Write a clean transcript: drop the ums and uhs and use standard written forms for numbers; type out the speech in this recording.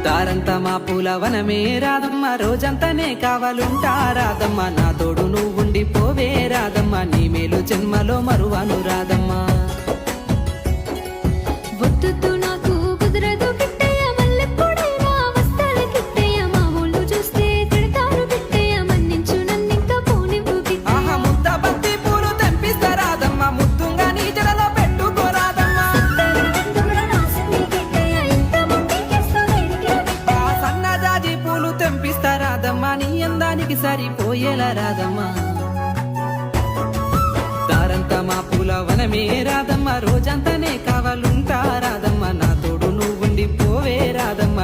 దారంతా మా పూల వనమే రాదమ్మ, రోజంతానే కావాలుంటా రాదమ్మ, నా తోడు నువ్వుండి పోవే రాదమ్మ, నీ మేలు జన్మలో మరువను రాదమ్మ. వద్దు నాకు కుదరదు గిట్టయ్య, మల్లెప్పుడైనా వస్తాల గిట్టయ్య, మా ఊళ్ళు చూస్తే తిడతారు గిట్టయ్య, మన్నించు నన్నింకా పోనివ్వు గిట్టయ్య. ఆహా ముద్ద బంతి పూలు తెంపిస్తా రాదమ్మ, ముద్దుంగా నీ జడలో పెట్టుకోరాదమ్మ. ఆ సన్నజాజి పూలు తెంపిస్తా రాదమ్మ, నీ అందానికి సరిపోయేలా రాదమ్మ. దారంతా మా పూల వనమే రాదమ్మ, రోజంతానే కావాలుంటా రాదమ్మ, నా తోడు నువ్వుండి పోవే రాదమ్మ.